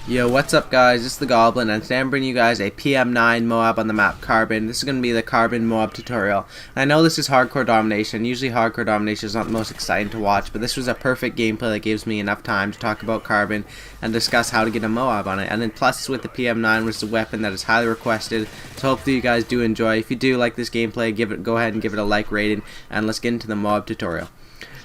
Yo, what's up guys, it's the Goblin, and today I'm bringing you guys a PM9 MOAB on the map Carbon. This is going to be the Carbon MOAB tutorial. And I know this is hardcore domination. Usually hardcore domination is not the most exciting to watch, but this was a perfect gameplay that gives me enough time to talk about Carbon and discuss how to get a MOAB on it. And then plus it's with the PM9, which is a weapon that is highly requested, so hopefully you guys do enjoy. If you do like this gameplay, go ahead and give it a like rating, and let's get into the MOAB tutorial.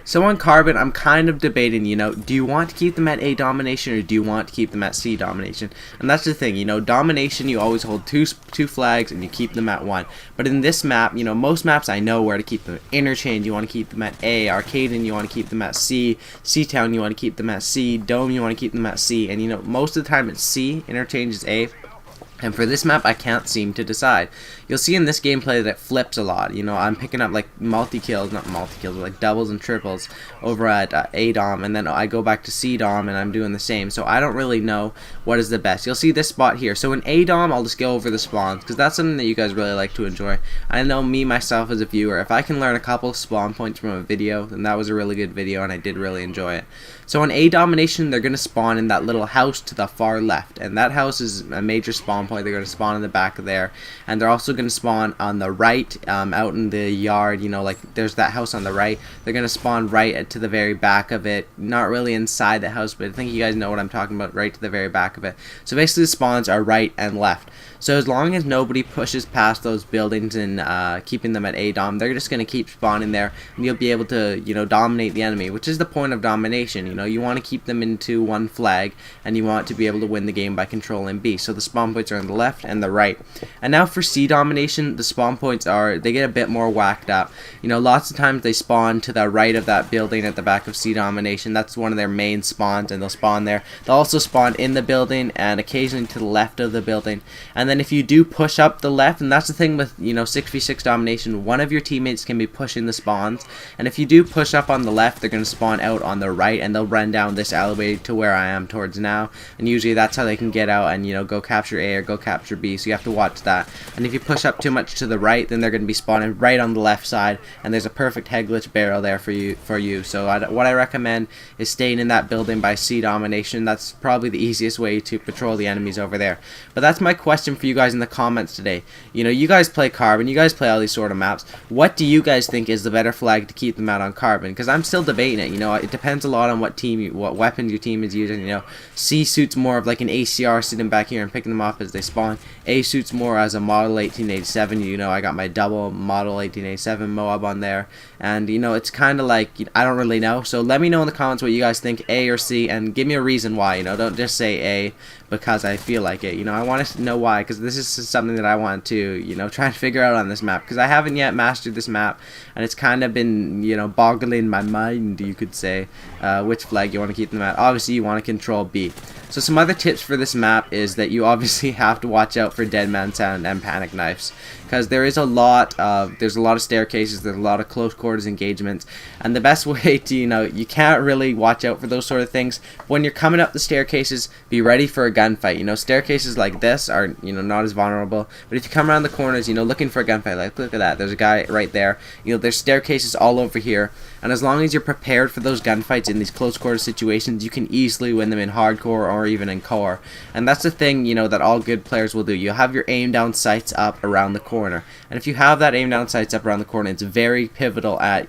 So on Carbon, I'm kind of debating, do you want to keep them at A domination or do you want to keep them at C domination? And that's the thing, domination, you always hold two flags and you keep them at 1. But in this map, most maps I know where to keep them. Interchange, you want to keep them at A. Arcaden, you want to keep them at C. C-Town, you want to keep them at C. Dome, you want to keep them at C. And most of the time it's C, Interchange is A. And for this map, I can't seem to decide. You'll see in this gameplay that it flips a lot. I'm picking up like multi-kills, not multi-kills, but like doubles and triples over at A Dom, and then I go back to C Dom and I'm doing the same. So I don't really know what is the best. You'll see this spot here. So in A Dom, I'll just go over the spawns because that's something that you guys really like to enjoy. I know me, myself, as a viewer, if I can learn a couple spawn points from a video, then that was a really good video and I did really enjoy it. So on A domination, they're going to spawn in that little house to the far left, and that house is a major spawn point. They're going to spawn in the back of there, and they're also going to spawn on the right, out in the yard. Like there's that house on the right. They're going to spawn right to the very back of it, not really inside the house, but I think you guys know what I'm talking about, right to the very back of it. So basically the spawns are right and left. So as long as nobody pushes past those buildings and keeping them at A Dom, they're just going to keep spawning there, and you'll be able to, dominate the enemy, which is the point of domination. You want to keep them into one flag, and you want to be able to win the game by controlling B. So the spawn points are on the left and the right. And now for C domination, the spawn points they get a bit more whacked up. Lots of times they spawn to the right of that building at the back of C domination. That's one of their main spawns, and they'll spawn there. They'll also spawn in the building and occasionally to the left of the building. And then if you do push up the left, and that's the thing with 6v6 domination, one of your teammates can be pushing the spawns, and if you do push up on the left, they're going to spawn out on the right, and they'll run down this alleyway to where I am towards now, and usually that's how they can get out and go capture A or go capture B. So you have to watch that. And if you push up too much to the right, then they're going to be spawning right on the left side, and there's a perfect head glitch barrel there for you. So what I recommend is staying in that building by C domination. That's probably the easiest way to patrol the enemies over there. But that's my question for you guys in the comments today. You guys play Carbon, you guys play all these sort of maps. What do you guys think is the better flag to keep them out on Carbon? Because I'm still debating it. It depends a lot on what weapons your team is using. C suits more of like an ACR sitting back here and picking them up as they spawn. A suits more as a Model 1887. I got my double Model 1887 MOAB on there, and it's kind of like I don't really know. So let me know in the comments what you guys think, A or C, and give me a reason why. Don't just say A because I feel like it. I want to know why, because this is something that I want to try and figure out on this map, because I haven't yet mastered this map, and it's kind of been boggling my mind, you could say, which flag you want to keep them at. Obviously you want to control B. So some other tips for this map is that you obviously have to watch out for dead man sound and panic knives, because there's a lot of staircases, there's a lot of close quarters engagements, and the best way to you can't really watch out for those sort of things. When you're coming up the staircases, be ready for a gunfight. Staircases like this are not as vulnerable, but if you come around the corners, looking for a gunfight, like look at that, there's a guy right there. There's staircases all over here, and as long as you're prepared for those gunfights in these close quarter situations, you can easily win them in hardcore or even in core. And that's the thing that all good players will do. You'll have your aim down sights up around the corner, and if you have that aim down sights up around the corner, it's very pivotal at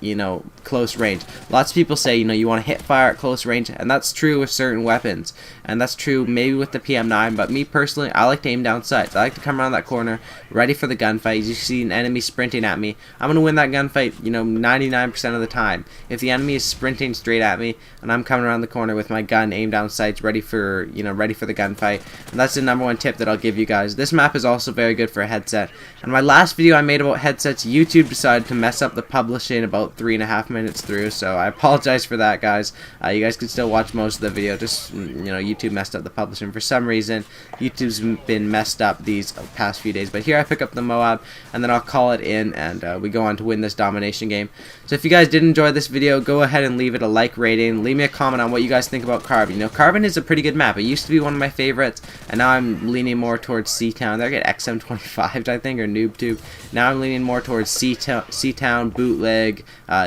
close range. Lots of people say you want to hit fire at close range, and that's true with certain weapons, and that's true maybe with the PM9, but me personally, I like to aim down sights. I like to come around that corner ready for the gunfight. You see an enemy sprinting at me, I'm gonna win that gunfight 99% of the time. If the enemy is sprinting straight at me and I'm coming around the corner with my gun aim down sights ready for the gunfight, and that's the #1 tip that I'll give you guys. This map is also very good for a headset, and my last video I made about headsets, YouTube decided to mess up the publishing about 3.5 minutes through, so I apologize for that, guys. You guys can still watch most of the video, just YouTube messed up the publishing for some reason. YouTube's been messed up these past few days, but here I pick up the MOAB, and then I'll call it in, and we go on to win this domination game. So if you guys did enjoy this video, go ahead and leave it a like rating. Leave me a comment on what you guys think about Carbon. Carbon is a pretty good map. It used to be one of my favorites, and now I'm leaning more towards C-Town. There I get XM25s, I think, or NoobTube. Now I'm leaning more towards C-Town, Bootleg,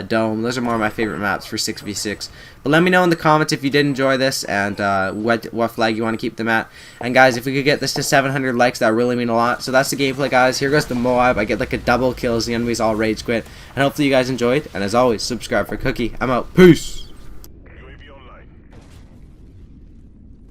Dome. Those are more of my favorite maps for 6v6. But let me know in the comments if you did enjoy this and what flag you want to keep them at. And guys, if we could get this to 700 likes, that would really mean a lot. So that's the gameplay, guys. Here goes the MOAB. I get like a double kill as the enemies all rage quit. And hopefully you guys enjoyed. And as always, subscribe for Cookie. I'm out. Peace!